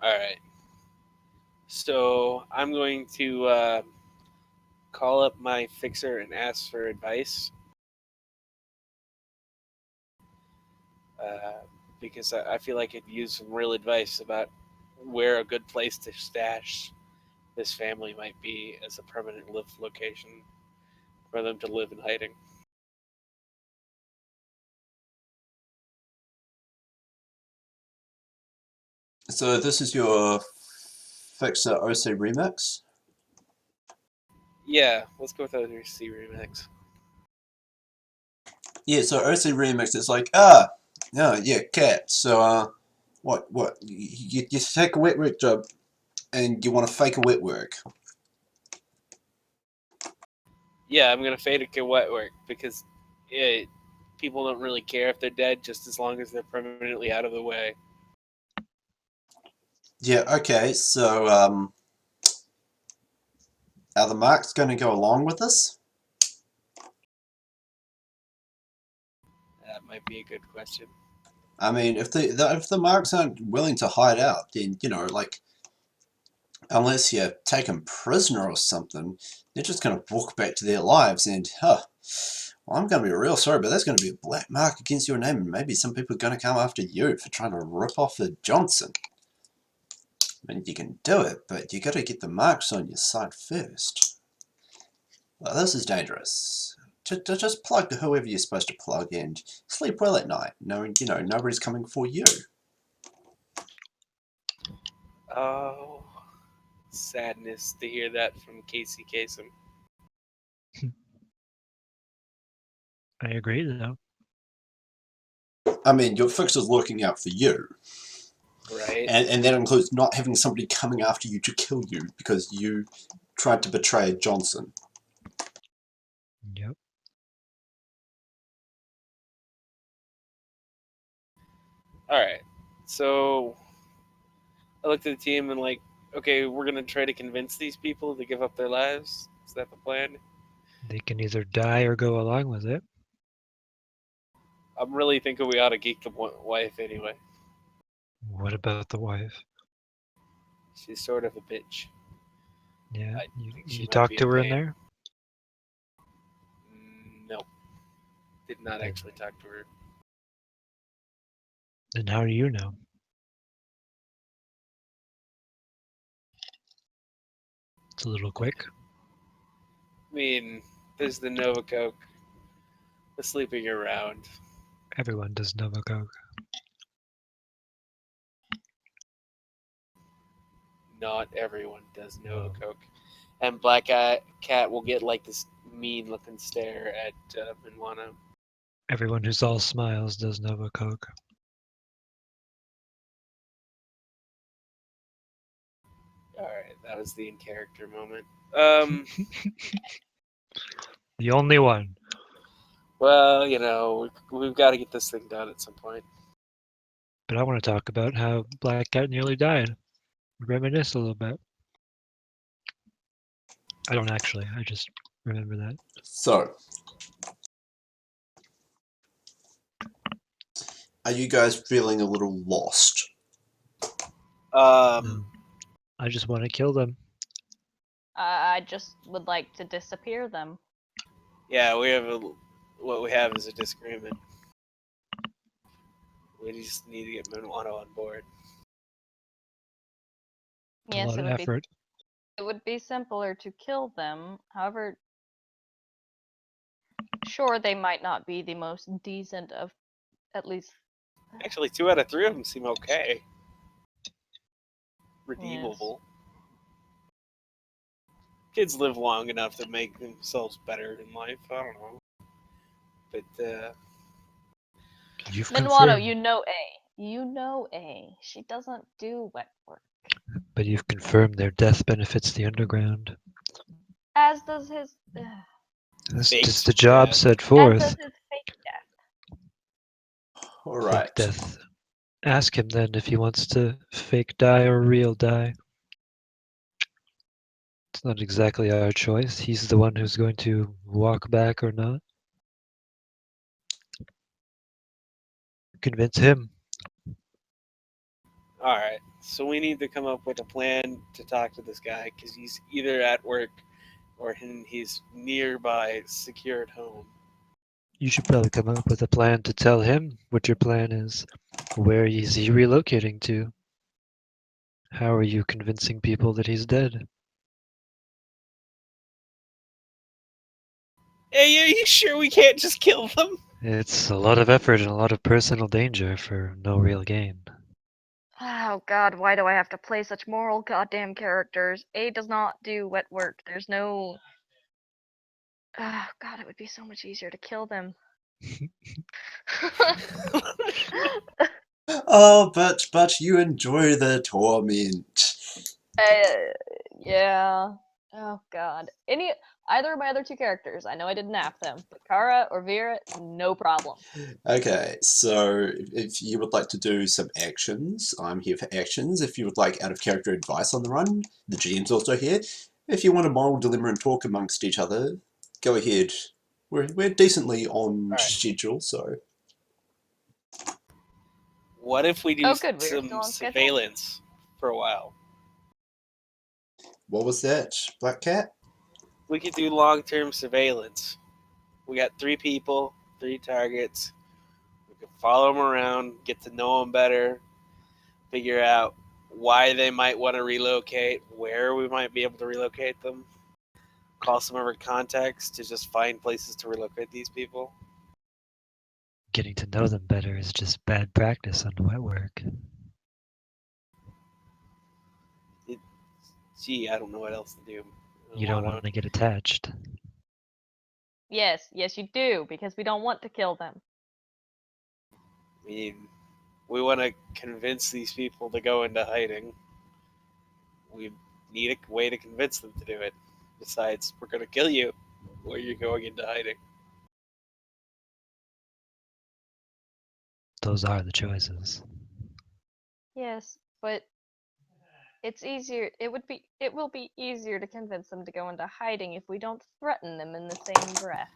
Alright. So I'm going to call up my fixer and ask for advice. Uh, because I feel like I could use some real advice about where a good place to stash this family might be as a permanent live location for them to live in hiding. So this is your Fixer OC remix? Yeah, let's go with OC Remix. Yeah, so OC remix is like, no, yeah, cat. So, what? You take a wet work job and you want to fake a wet work. Yeah, I'm gonna fade it to wet work because it, people don't really care if they're dead just as long as they're permanently out of the way. Yeah, okay, so, are the marks going to go along with this? That might be a good question. I mean, if the marks aren't willing to hide out, then, like, unless you take them prisoner or something, they're just going to walk back to their lives and, well, I'm going to be real sorry, but that's going to be a black mark against your name, and maybe some people are going to come after you for trying to rip off a Johnson. I mean, you can do it, but you got to get the marks on your side first. Well, this is dangerous. Just plug to whoever you're supposed to plug and sleep well at night, knowing, nobody's coming for you. Oh, sadness to hear that from Casey Kasem. I agree, though. I mean, your fixer's looking out for you. Right? And that includes not having somebody coming after you to kill you because you tried to betray Johnson. Yep. Alright. So I looked at the team and like, okay, we're gonna try to convince these people to give up their lives. Is that the plan? They can either die or go along with it. I'm really thinking we ought to geek the wife anyway. What about the wife? She's sort of a bitch. Yeah, I think she you might talked be to a her in pain. there? No, did not Then, actually talk to her. then how do you know? It's a little quick. I mean, there's the Nova Coke, the sleeping around. Everyone does Nova Coke. Not everyone does Nova Well, Coke. And Black Cat will get like this mean looking stare at Minwana. everyone who's all smiles does Nova Coke. Alright, that was the in character moment. The only one. Well, we've got to get this thing done at some point. But I want to talk about how Black Cat nearly died. Reminisce a little bit. I don't actually. I just remember that. So, are you guys feeling a little lost? No. I just want to kill them. I just would like to disappear them. Yeah, what we have is a disagreement. We just need to get Minwana on board. It's Yes, a lot it of would effort. it would be simpler to kill them. However, sure, they might not be the most decent of, at least. Actually, 2 out of 3 of them seem okay. Yes. Redeemable. Kids live long enough to make themselves better in life. I don't know. But, You've Minwano, confirmed. you know A. She doesn't do wet work. But you've confirmed their death benefits the underground. As does his. That's Faked just the job death. set As forth. does his fake death. All Fake right. death. Ask him then if he wants to fake die or real die. It's not exactly our choice. He's the one who's going to walk back or not. Convince him. Alright. So we need to come up with a plan to talk to this guy because he's either at work or he's nearby, secured home. You should probably come up with a plan to tell him what your plan is. Where is he relocating to? How are you convincing people that he's dead? Hey, are you sure we can't just kill them? It's a lot of effort and a lot of personal danger for no real gain. Oh god, why do I have to play such moral goddamn characters? A does not do wet work. There's no. Oh god, it would be so much easier to kill them. Oh, but you enjoy the torment. Yeah. Oh god. Either of my other two characters, I know I didn't nap them, but Kara or Vera, no problem. Okay, so if you would like to do some actions, I'm here for actions. If you would like out of character advice on the run, the GM's also here. If you want a moral dilemma and talk amongst each other, go ahead. We're decently on Alright. schedule, so What if we do Oh good, we were still some on schedule. surveillance for a while? what was that, Black Cat? We could do long-term surveillance. We got 3 people, 3 targets. We could follow them around, get to know them better, figure out why they might want to relocate, where we might be able to relocate them, call some of our contacts to just find places to relocate these people. Getting to know them better is just bad practice on wet work. Gee, I don't know what else to do. You don't want to get attached. Yes, you do, because we don't want to kill them. I mean, we want to convince these people to go into hiding. We need a way to convince them to do it. Besides, we're going to kill you or you're going into hiding. Those are the choices. Yes, but it's easier. It will be easier to convince them to go into hiding if we don't threaten them in the same breath.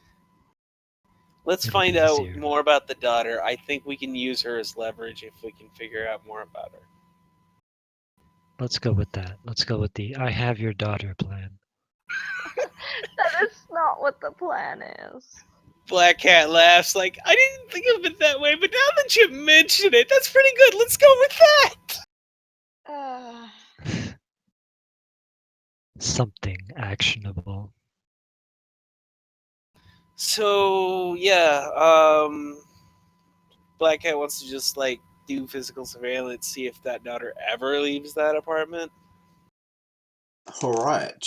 Let's It'll be find out easier. more about the daughter. I think we can use her as leverage if we can figure out more about her. Let's go with that. Let's go with the I have your daughter plan. That is not what the plan is. Black Cat laughs like, I didn't think of it that way, but now that you mention it, that's pretty good. Let's go with that. Something actionable. So, yeah, Black Cat wants to just, like, do physical surveillance, see if that daughter ever leaves that apartment. Alright.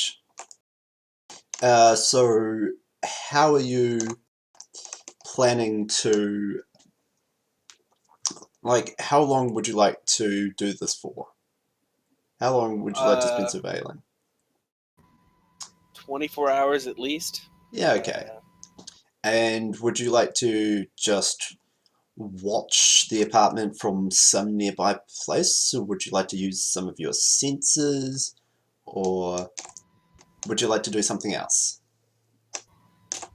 So how are you planning to, like, how long would you like to do this for? How long would you like to spend surveilling? 24 hours at least. Yeah, okay. And would you like to just watch the apartment from some nearby place, or would you like to use some of your senses, or would you like to do something else?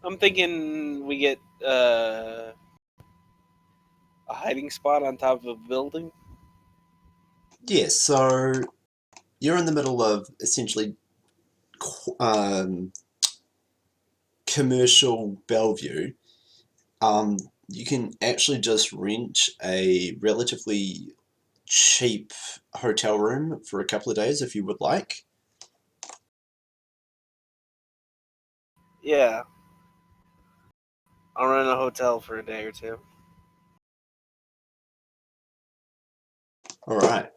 I'm thinking we get a hiding spot on top of a building. Yeah, so you're in the middle of essentially commercial Bellevue. You can actually just rent a relatively cheap hotel room for a couple of days if you would like. Yeah. I'll rent a hotel for a day or two. Alright.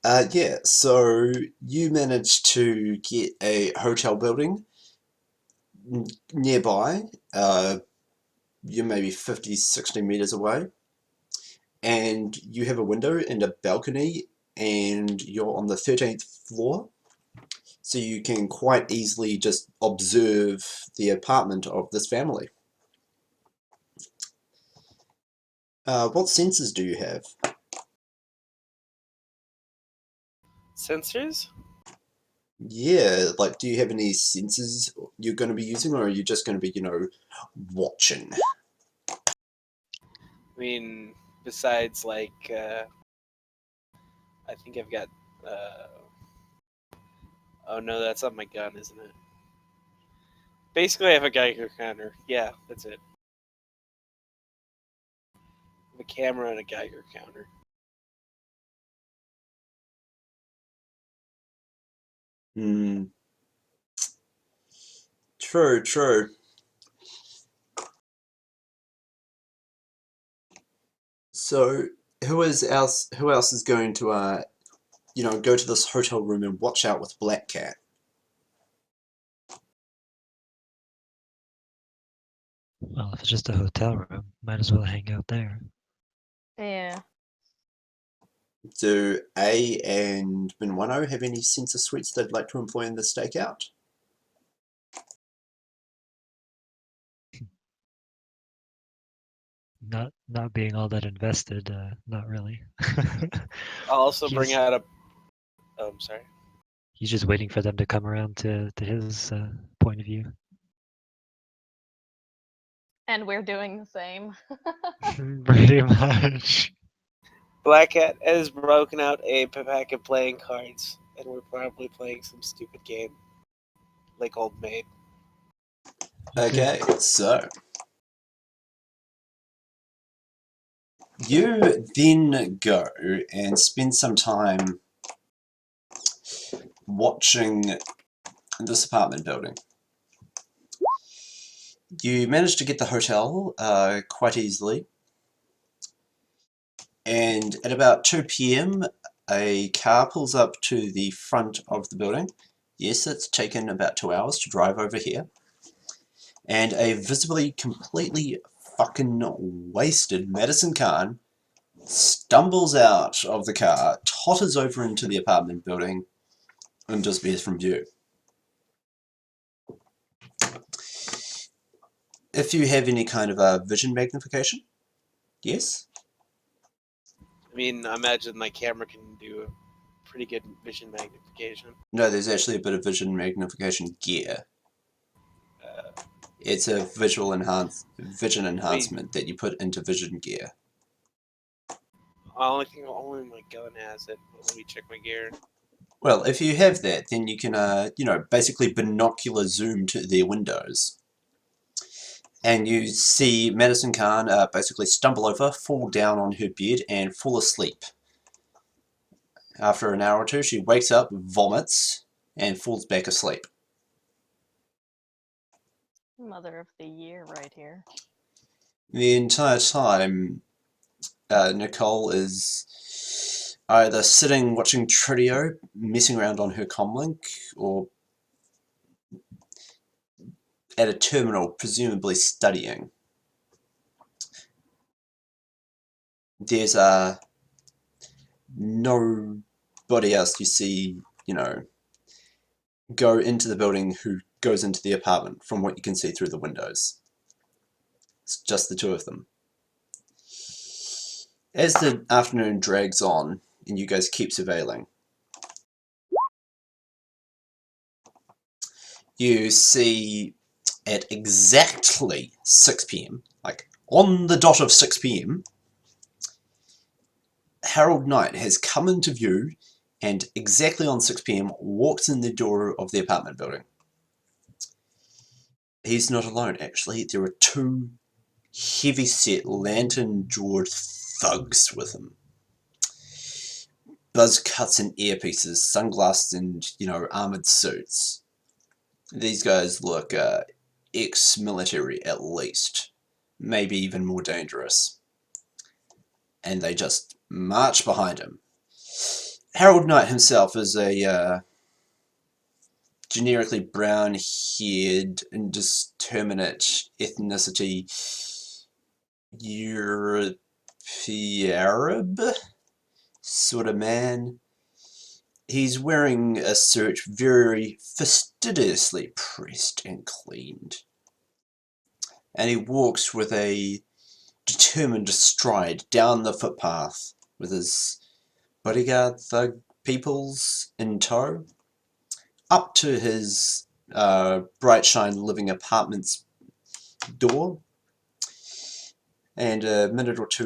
Yeah, so you managed to get a hotel building nearby. You're maybe 50, 60 meters away. And you have a window and a balcony, and you're on the 13th floor. So you can quite easily just observe the apartment of this family. What sensors do you have? Sensors? Yeah, like, do you have any sensors you're going to be using, or are you just going to be, watching? I mean, besides, like, I think I've got. Oh no, that's not my gun, isn't it? Basically, I have a Geiger counter. Yeah, that's it. I have a camera and a Geiger counter. Hmm. True, true. So, who else is going to, go to this hotel room and watch out with Black Cat? Well, if it's just a hotel room, might as well hang out there. Yeah. Do A and Minwano have any sensor suites they'd like to employ in the stakeout? Not being all that invested, not really. I'll also bring He's out a. Oh, I'm sorry. he's just waiting for them to come around to his point of view. And we're doing the same. Pretty much. Black Cat has broken out a pack of playing cards, and we're probably playing some stupid game, like Old Maid. Okay, so you then go and spend some time watching this apartment building. You manage to get the hotel quite easily, and at about 2 p.m. a car pulls up to the front of the building. Yes, it's taken about 2 hours to drive over here. And a visibly completely fucking wasted Madison Khan stumbles out of the car, totters over into the apartment building, and disappears from view. If you have any kind of vision magnification, yes? I mean, I imagine my camera can do a pretty good vision magnification. No, there's actually a bit of vision magnification gear. It's a vision enhancement that you put into vision gear. Only my gun has it. Let me check my gear. Well, if you have that, then you can, basically binocular zoom to their windows. And you see Madison Khan basically stumble over, fall down on her bed, and fall asleep. After an hour or two, she wakes up, vomits, and falls back asleep. Mother of the year right here. The entire time, Nicole is either sitting watching Trio, messing around on her comlink, or at a terminal, presumably studying. There's nobody else you see, go into the building who goes into the apartment from what you can see through the windows. It's just the two of them. As the afternoon drags on and you guys keep surveilling, you see at exactly 6 p.m, like on the dot of 6 p.m, Harold Knight has come into view and exactly on 6 p.m. walks in the door of the apartment building. He's not alone, actually. There are two heavy-set, lantern-jawed thugs with him. Buzz cuts and earpieces, sunglasses and, armored suits. These guys look ex-military at least. Maybe even more dangerous. And they just march behind him. Harold Knight himself is a generically brown-haired, indeterminate ethnicity Arab sort of man. He's wearing a suit very fastidiously pressed and cleaned. And he walks with a determined stride down the footpath with his bodyguard thug peoples in tow, up to his bright shine living apartment's door. And a minute or two